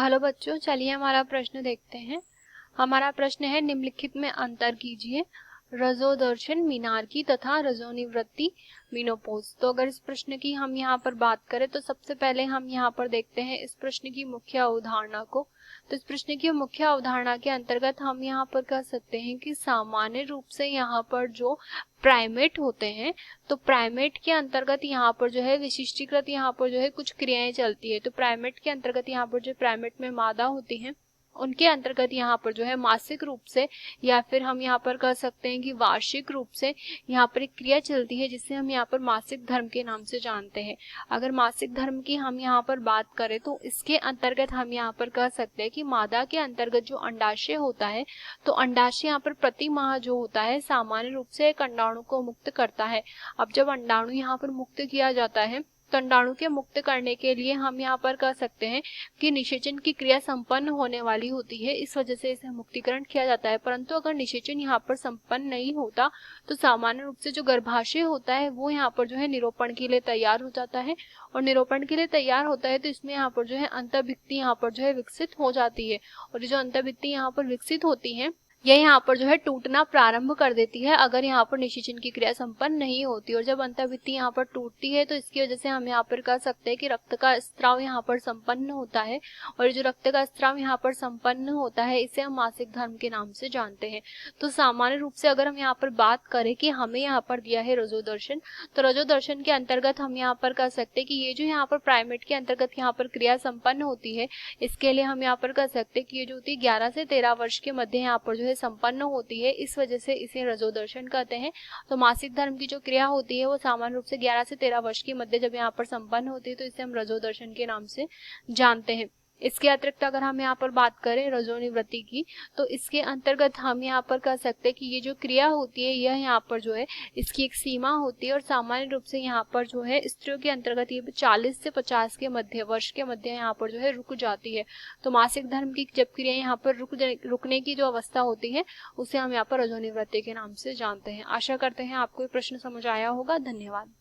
Hello बच्चों, चलिए हमारा प्रश्न देखते हैं। हमारा प्रश्न है, निम्नलिखित में अंतर कीजिए। रजोदर्शन मीनार तथा रजोनिवृत्ति मीनोपोज। तो अगर इस प्रश्न की हम यहाँ पर बात करें तो सबसे पहले हम यहाँ पर देखते हैं इस प्रश्न की मुख्य अवधारणा को। तो इस प्रश्न की मुख्य अवधारणा के अंतर्गत हम यहाँ पर कह सकते हैं कि सामान्य रूप से यहाँ पर जो प्राइमेट होते हैं, तो प्राइमेट के अंतर्गत यहाँ पर जो है विशिष्टीकृत यहाँ पर जो है कुछ क्रियाएं चलती है। तो प्राइमेट के अंतर्गत यहाँ पर जो प्राइमेट में मादा होती है उनके अंतर्गत यहाँ पर जो है मासिक रूप से या फिर हम यहाँ पर कह सकते हैं कि वार्षिक रूप से यहाँ पर एक क्रिया चलती है जिसे हम यहाँ पर मासिक धर्म के नाम से जानते हैं। अगर मासिक धर्म की हम यहाँ पर बात करें तो इसके अंतर्गत हम यहाँ पर कह सकते हैं कि मादा के अंतर्गत जो अंडाशय होता है, तो अंडाशय यहाँ पर प्रति माह जो होता है सामान्य रूप से एक अंडाणु को मुक्त करता है। अब जब अंडाणु यहाँ पर मुक्त किया जाता है तो अंडाणु के मुक्त करने के लिए हम यहाँ पर कह सकते हैं कि निषेचन की क्रिया संपन्न होने वाली होती है, इस वजह से इसे मुक्तिकरण किया जाता है। परंतु अगर निषेचन यहाँ पर संपन्न नहीं होता तो सामान्य रूप से जो गर्भाशय होता है वो यहाँ पर जो है निरूपण के लिए तैयार हो जाता है, और निरूपण के लिए तैयार होता है तो इसमें यहाँ पर जो है अंतःभित्ति यहाँ पर जो है विकसित हो जाती है, और जो अंतःभित्ति यहाँ पर विकसित होती है यह यहाँ पर जो है टूटना प्रारंभ कर देती है अगर यहाँ पर निषेचन की क्रिया संपन्न नहीं होती। और जब अंतःभित्ति यहाँ पर टूटती है तो इसकी वजह से हम यहाँ पर कह सकते हैं कि रक्त का स्त्राव यहाँ पर संपन्न होता है, और जो रक्त का स्त्राव यहाँ पर संपन्न होता है इसे हम मासिक धर्म के नाम से जानते हैं। तो सामान्य रूप से अगर हम यहाँ पर बात करें कि हमें यहाँ पर दिया है रजोदर्शन, तो रजोदर्शन के अंतर्गत हम यहाँ पर कह सकते हैं कि ये जो यहाँ पर प्राइमेट के अंतर्गत यहाँ पर क्रिया संपन्न होती है, इसके लिए हम यहाँ पर कह सकते हैं कि ये जो होती है 11 से 13 वर्ष के मध्य यहाँ पर जो संपन्न होती है, इस वजह से इसे रजोदर्शन कहते हैं। तो मासिक धर्म की जो क्रिया होती है वो सामान्य रूप से 11 से 13 वर्ष के मध्य जब यहाँ पर संपन्न होती है तो इसे हम रजोदर्शन के नाम से जानते हैं। इसके अतिरिक्त अगर हम यहाँ पर बात करें रजोनिवृत्ति की, तो इसके अंतर्गत हम यहाँ पर कह सकते हैं कि ये जो क्रिया होती है यह यहाँ पर जो है इसकी एक सीमा होती है, और सामान्य रूप से यहाँ पर जो है स्त्रियों के अंतर्गत ये 40 से 50 के मध्य वर्ष के मध्य यहाँ पर जो है रुक जाती है। तो मासिक धर्म की जब क्रिया यहाँ पर रुकने की जो अवस्था होती है उसे हम यहाँ पर रजोनिवृत्ति के नाम से जानते हैं। आशा करते हैं आपको ये प्रश्न समझ आया होगा। धन्यवाद।